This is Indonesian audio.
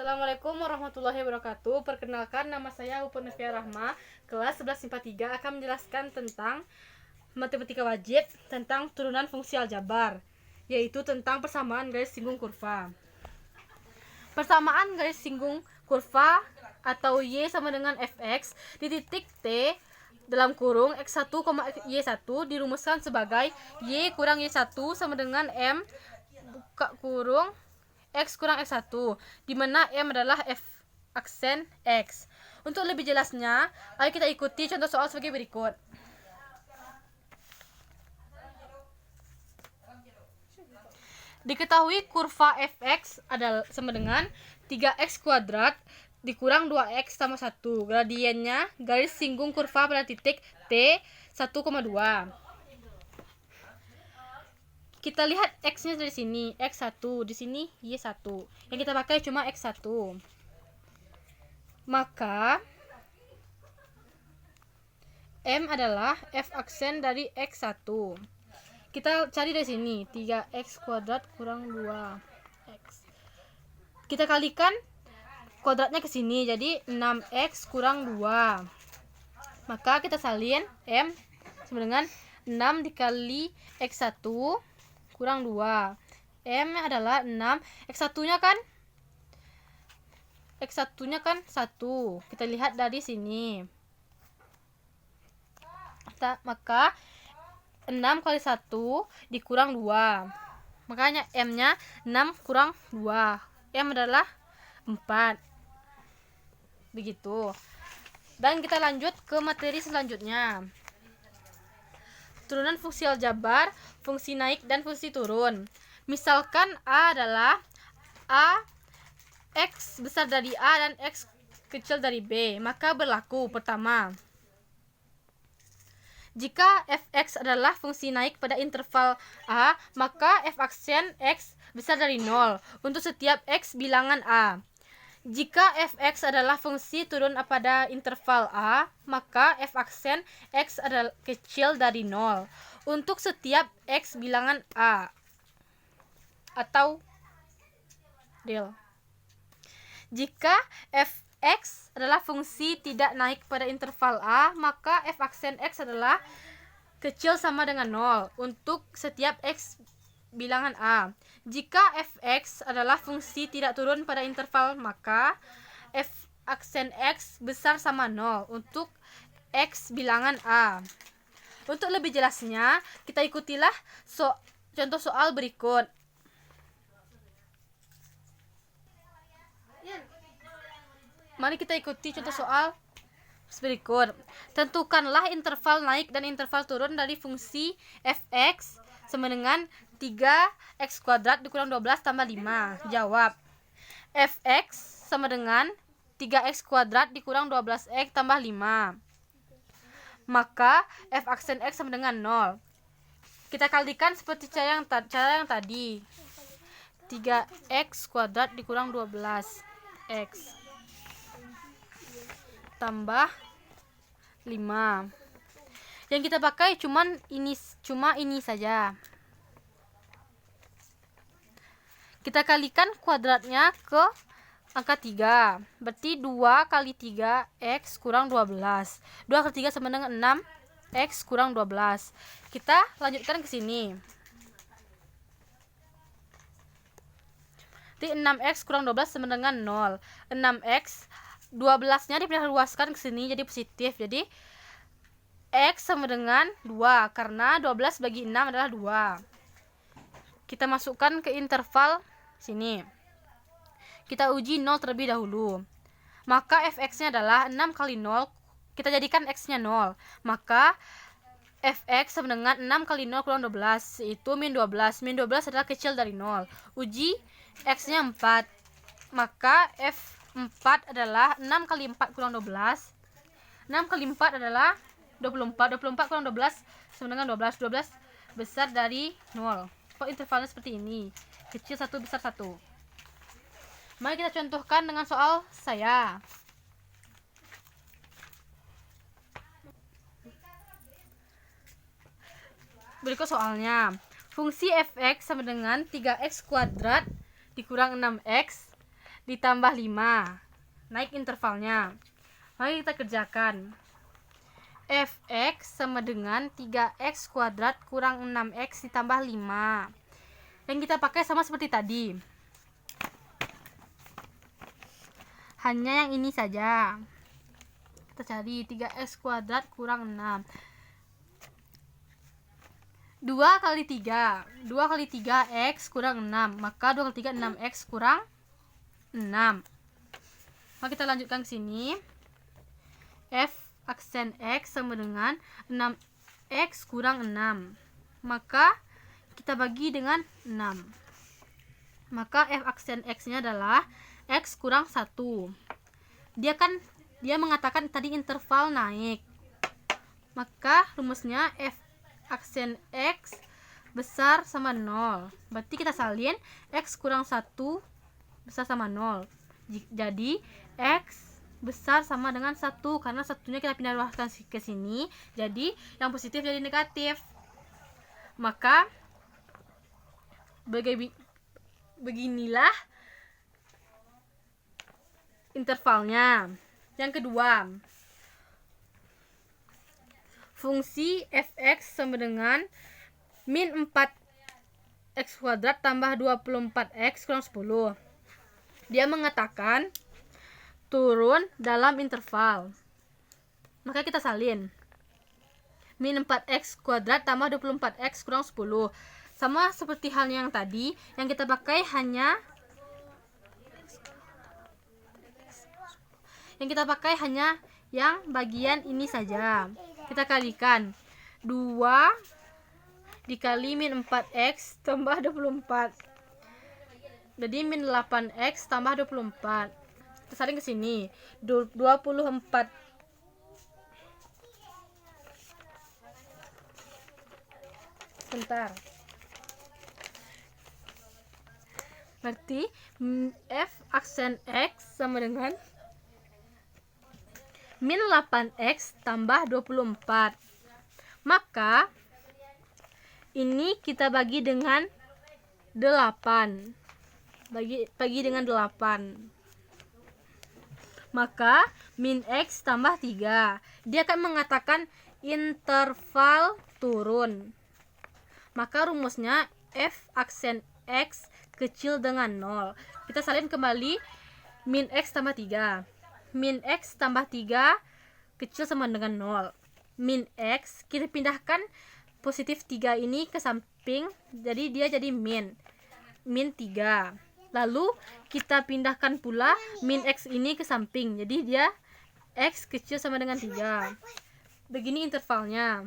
Assalamualaikum warahmatullahi wabarakatuh. Perkenalkan, nama saya Upun Nafia Rahma, kelas 11 MIPA 3, akan menjelaskan tentang matematika wajib tentang turunan fungsi aljabar, yaitu tentang persamaan garis singgung kurva. Persamaan garis singgung kurva atau Y sama dengan Fx di titik T dalam kurung X1, Y1 dirumuskan sebagai Y kurang Y1 sama dengan M buka kurung X kurang X1, di mana M adalah F aksen X. Untuk lebih jelasnya, ayo kita ikuti contoh soal sebagai berikut. Diketahui kurva Fx adalah sama dengan 3x kuadrat dikurang 2x tambah 1. Gradiennya garis singgung kurva pada titik T 1,2. Kita lihat X-nya dari sini, X1, di sini Y1. Yang kita pakai cuma X1. Maka M adalah F aksen dari X1. Kita cari dari sini, 3x kuadrat kurang 2x. Kita kalikan kuadratnya ke sini, jadi 6x kurang 2. Maka kita salin M sama dengan 6 dikali X1 kurang 2. M adalah 6. X1-nya kan 1. Kita lihat dari sini. Maka 6 kali 1 dikurang 2. Makanya M-nya 6 kurang 2. M adalah 4. Begitu. Dan kita lanjut ke materi selanjutnya. Turunan fungsi aljabar, fungsi naik dan fungsi turun. Misalkan A adalah A X besar dari A dan X kecil dari B, maka berlaku pertama, jika Fx adalah fungsi naik pada interval A, maka F aksen X besar dari 0 untuk setiap X bilangan A. Jika Fx adalah fungsi turun pada interval A, maka F aksen X adalah kecil dari 0 untuk setiap X bilangan A atau del. Jika Fx adalah fungsi tidak naik pada interval A, maka F aksen X adalah kecil sama dengan 0 untuk setiap X bilangan A. Jika Fx adalah fungsi tidak turun pada interval, maka F aksen X besar sama 0 untuk X bilangan A. Untuk lebih jelasnya, kita ikutilah contoh soal berikut. Mari kita ikuti contoh soal berikut. Tentukanlah interval naik dan interval turun dari fungsi Fx sama dengan 3x kuadrat dikurang 12 tambah 5. Jawab. Fx sama dengan 3x kuadrat dikurang 12x tambah 5. Maka F aksen X sama dengan 0. Kita kalikan seperti cara yang tadi. 3x kuadrat dikurang 12x tambah 5. Yang kita pakai cuma ini saja. Kita kalikan kuadratnya ke angka 3. Berarti 2 kali 3x kurang 12. 2 kali 3 sama dengan 6x kurang 12. Kita lanjutkan ke sini. Berarti 6x kurang 12 sama dengan 0. 6x 12-nya dipindah luaskan ke sini jadi positif. Jadi X sama dengan 2 karena 12 bagi 6 adalah 2. Kita masukkan ke interval sini. Kita uji 0 terlebih dahulu. Maka Fx-nya adalah 6 kali 0. Kita jadikan X-nya 0. Maka Fx sama dengan 6 kali 0 kurang 12, yaitu min 12. Min 12 adalah kecil dari 0. Uji X-nya 4. Maka F4 adalah 6 kali 4 kurang 12. 6 kali 4 adalah 24. 24 kurang 12 sama dengan 12. 12 besar dari 0. Kok intervalnya seperti ini? Kecil 1, besar 1. Mari kita contohkan dengan soal saya. Berikut soalnya. Fungsi Fx sama dengan 3x kuadrat dikurang 6x ditambah 5. Naik intervalnya. Mari kita kerjakan. Fx sama dengan 3x kuadrat kurang 6x ditambah 5. Yang kita pakai sama seperti tadi. Hanya yang ini saja. Kita cari 3x kuadrat kurang 6. 2 kali 3. 2 kali 3x kurang 6. Maka 2 kali 3 6x kurang 6. Maka kita lanjutkan ke sini. F aksen X sama dengan 6x kurang 6. Maka kita bagi dengan 6. Maka F aksen X-nya adalah X kurang 1. Dia mengatakan tadi interval naik. Maka rumusnya F aksen X besar sama 0. Berarti kita salin X kurang 1 besar sama 0. Jadi X besar sama dengan 1, karena satunya kita pindahkan ke sini, jadi yang positif jadi negatif. Maka beginilah intervalnya. Yang kedua, fungsi fx sama dengan min 4x kuadrat tambah 24x kurang 10. Dia mengatakan turun dalam interval. Maka kita salin. Min 4x kuadrat tambah 24x kurang 10. Sama seperti halnya yang tadi, yang kita pakai hanya yang bagian ini saja. Kita kalikan. 2 dikali min 4x tambah 24. Jadi min 8x tambah 24. Kita saling ke sini. 24 sebentar. Berarti F aksen X sama dengan min 8x tambah 24. Maka ini kita bagi dengan 8. Bagi dengan 8. Maka min x tambah 3. Dia akan mengatakan interval turun. Maka rumusnya F aksen X kecil dengan 0. Kita salin kembali min x tambah 3. Min x tambah 3 kecil sama dengan 0. Min x kita pindahkan positif 3 ini ke samping, jadi dia jadi min 3. Lalu kita pindahkan pula min x ini ke samping, jadi dia x kecil sama dengan 3. Begini intervalnya.